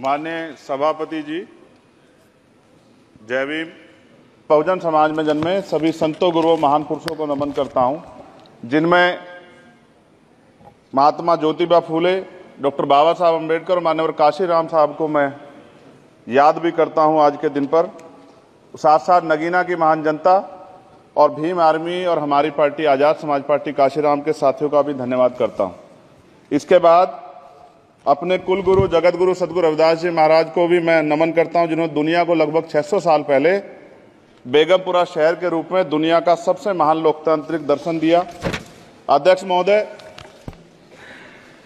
माननीय सभापति जी, जय भीम। बहुजन समाज में जन्मे सभी संतों, गुरुओं, महान पुरुषों को नमन करता हूं, जिनमें महात्मा ज्योतिबा फूले, डॉक्टर बाबा साहब अम्बेडकर और मान्यवर काशीराम साहब को मैं याद भी करता हूं आज के दिन पर। साथ साथ नगीना की महान जनता और भीम आर्मी और हमारी पार्टी आज़ाद समाज पार्टी काशीराम के साथियों का भी धन्यवाद करता हूं। इसके बाद अपने कुल गुरु जगत गुरु सदगुरु रविदास जी महाराज को भी मैं नमन करता हूं, जिन्होंने दुनिया को लगभग 600 साल पहले बेगमपुरा शहर के रूप में दुनिया का सबसे महान लोकतांत्रिक दर्शन दिया। अध्यक्ष महोदय,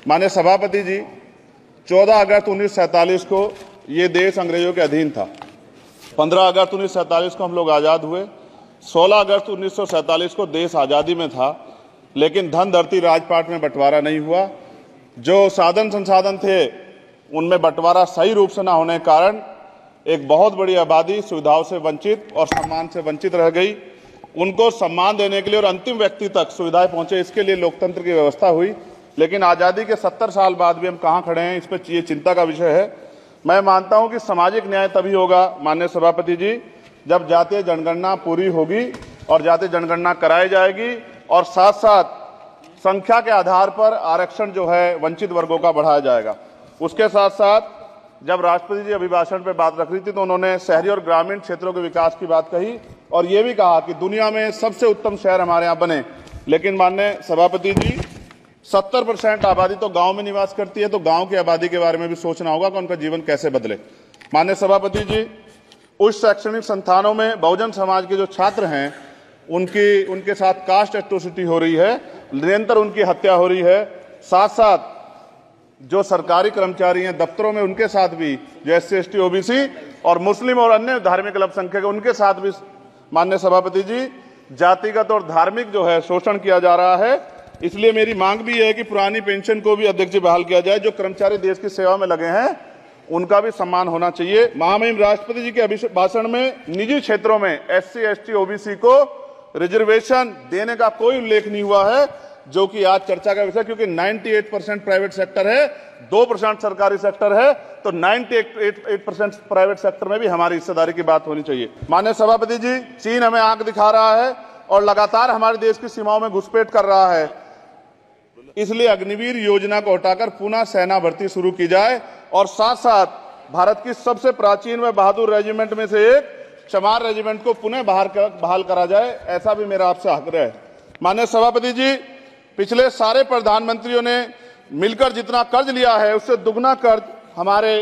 माननीय सभापति जी, 14 अगस्त 1947 को ये देश अंग्रेजों के अधीन था। 15 अगस्त 1947 को हम लोग आज़ाद हुए। 16 अगस्त 1947 को देश आज़ादी में था, लेकिन धन धरती राजपाट में बंटवारा नहीं हुआ। जो साधन संसाधन थे उनमें बंटवारा सही रूप से न होने के कारण एक बहुत बड़ी आबादी सुविधाओं से वंचित और सम्मान से वंचित रह गई। उनको सम्मान देने के लिए और अंतिम व्यक्ति तक सुविधाएं पहुंचे, इसके लिए लोकतंत्र की व्यवस्था हुई। लेकिन आज़ादी के 70 साल बाद भी हम कहां खड़े हैं, इस पर ये चिंता का विषय है। मैं मानता हूं कि सामाजिक न्याय तभी होगा माननीय सभापति जी, जब जातीय जनगणना पूरी होगी और जातीय जनगणना कराई जाएगी और साथ साथ संख्या के आधार पर आरक्षण जो है वंचित वर्गों का बढ़ाया जाएगा। उसके साथ साथ जब राष्ट्रपति जी अभिभाषण पर बात रख रही थी तो उन्होंने शहरी और ग्रामीण क्षेत्रों के विकास की बात कही और ये भी कहा कि दुनिया में सबसे उत्तम शहर हमारे यहाँ बने। लेकिन माननीय सभापति जी, 70% आबादी तो गांव में निवास करती है, तो गांव की आबादी के बारे में भी सोचना होगा कि उनका जीवन कैसे बदले। माननीय सभापति जी, उच्च शैक्षणिक संस्थानों में बहुजन समाज के जो छात्र हैं उनके साथ कास्ट एट्रोसिटी हो रही है, निरंतर उनकी हत्या हो रही है। साथ साथ जो सरकारी कर्मचारी हैं दफ्तरों में, उनके साथ भी जो SC ST OBC और मुस्लिम और अन्य धार्मिक अल्पसंख्यक उनके साथ भी माननीय सभापति जी जातिगत और धार्मिक जो है शोषण किया जा रहा है। इसलिए मेरी मांग भी है कि पुरानी पेंशन को भी अध्यक्ष जी बहाल किया जाए। जो कर्मचारी देश की सेवा में लगे हैं उनका भी सम्मान होना चाहिए। महामहिम राष्ट्रपति जी के अभिभाषण में निजी क्षेत्रों में SC ST OBC को रिजर्वेशन देने का कोई उल्लेख नहीं हुआ है, जो कि आज चर्चा का विषय, क्योंकि 98% प्राइवेट सेक्टर है, 2% सरकारी सेक्टर है, तो 98% प्राइवेट सेक्टर में भी हमारी हिस्सेदारी की बात होनी चाहिए। माननीय सभापति जी, चीन हमें आंख दिखा रहा है और लगातार हमारे देश की सीमाओं में घुसपैठ कर रहा है। इसलिए अग्निवीर योजना को हटाकर पुनः सेना भर्ती शुरू की जाए और साथ साथ भारत की सबसे प्राचीन व बहादुर रेजिमेंट में से एक चमार रेजिमेंट को पुनः बहाल करा जाए, ऐसा भी मेरा आपसे आग्रह है। माननीय सभापति जी, पिछले सारे प्रधानमंत्रियों ने मिलकर जितना कर्ज लिया है उससे दुगना कर्ज हमारे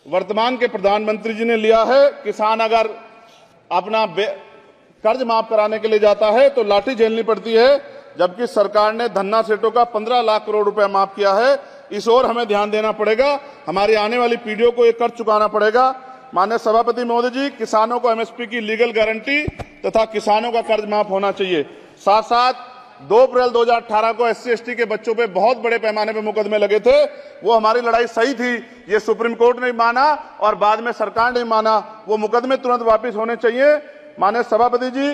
वर्तमान के प्रधानमंत्री जी ने लिया है। किसान अगर अपना कर्ज माफ कराने के लिए जाता है तो लाठी झेलनी पड़ती है, जबकि सरकार ने धन्ना सेठों का 15 लाख करोड़ रुपया माफ किया है। इस ओर हमें ध्यान देना पड़ेगा, हमारी आने वाली पीढ़ियों को ये कर्ज चुकाना पड़ेगा। माननीय सभापति महोदय जी, किसानों को MSP की लीगल गारंटी तथा किसानों का कर्ज माफ होना चाहिए। साथ साथ 2 अप्रैल 2018 को SC ST के बच्चों पे बहुत बड़े पैमाने पे मुकदमे लगे थे। वो हमारी लड़ाई सही थी, ये सुप्रीम कोर्ट ने माना और बाद में सरकार ने माना। वो मुकदमे तुरंत वापस होने चाहिए। माननीय सभापति जी,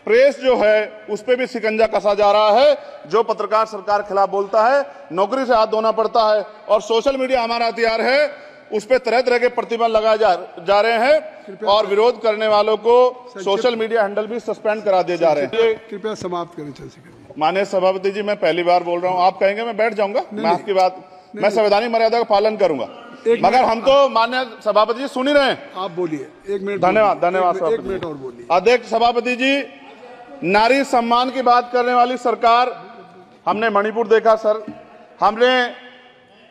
प्रेस जो है उस पर भी शिकंजा कसा जा रहा है। जो पत्रकार सरकार के खिलाफ बोलता है नौकरी से हाथ धोना पड़ता है और सोशल मीडिया हमारा हथियार है, उस पर तरह तरह के प्रतिबंध लगाए जा रहे हैं और विरोध करने वालों को सोशल मीडिया हैंडल भी सस्पेंड करा दिए जा रहे हैं। कृपया समाप्त करें। माननीय सभापति जी, मैं पहली बार बोल रहा हूं, आप कहेंगे मैं बैठ जाऊंगा, मैं आपकी बात, मैं संवैधानिक मर्यादा का पालन करूंगा, मगर हम तो माननीय सभापति जी सुन ही रहे हैं। आप बोलिए, 1 मिनट। धन्यवाद, धन्यवाद। 1 मिनट और बोलिए। अध्यक्ष सभापति जी, नारी सम्मान की बात करने वाली सरकार, हमने मणिपुर देखा सर, हमने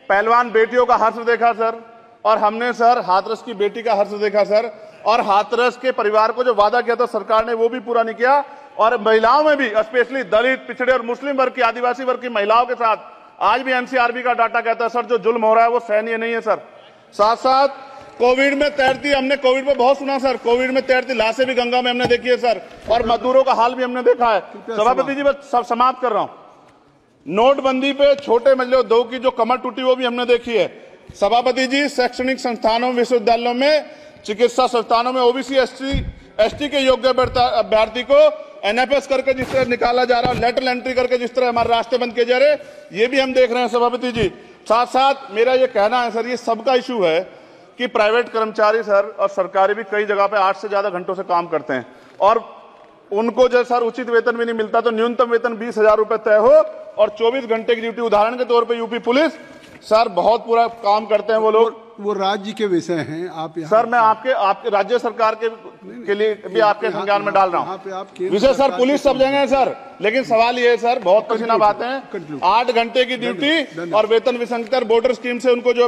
पहलवान बेटियों का हर्ष देखा सर, और हमने सर हाथरस की बेटी का हर्ष देखा सर, और हाथरस के परिवार को जो वादा किया था सरकार ने वो भी पूरा नहीं किया। और महिलाओं में भी, स्पेशली दलित, पिछड़े और मुस्लिम वर्ग की, आदिवासी वर्ग की महिलाओं के साथ आज भी NCRB का डाटा कहता है सर जो जुल्म हो रहा है वो सहनीय नहीं है सर। साथ साथ कोविड में तैरती, हमने कोविड में बहुत सुना सर, कोविड में तैरती लाशें भी गंगा में हमने देखी है सर, और मजदूरों का हाल भी हमने देखा है। सभापति जी, बस सब समाप्त कर रहा हूं। नोटबंदी पे छोटे मजले उद्योग की जो कमर टूटी वो भी हमने देखी है। सभापति जी, शैक्षणिक संस्थानों, विश्वविद्यालयों में, चिकित्सा संस्थानों में OBC ST के योग्य अभ्यर्थी को NFS करके जिस तरह निकाला जा रहा है, लेटरल एंट्री करके जिस तरह हमारे रास्ते बंद किए जा रहे, ये भी हम देख रहे हैं सभापति जी। साथ साथ मेरा ये कहना है सर, ये सबका इशू है कि प्राइवेट कर्मचारी सर और सरकारी भी कई जगह पे 8 से ज्यादा घंटों से काम करते हैं और उनको जो सर उचित वेतन भी नहीं मिलता, तो न्यूनतम वेतन 20,000 रुपए तय हो और 24 घंटे की ड्यूटी। उदाहरण के तौर पे यूपी पुलिस सर बहुत पूरा काम करते हैं वो लोग। वो राज्य के विषय हैं, आप यहाँ सर मैं आपके राज्य सरकार के लिए भी आपके संज्ञान में डाल रहा हूँ। विषय सर पुलिस सब जगह है सर, लेकिन सवाल ये है सर, बहुत पसीना बातें हैं, 8 घंटे की ड्यूटी और वेतन विसंगति, बॉर्डर स्कीम से उनको जो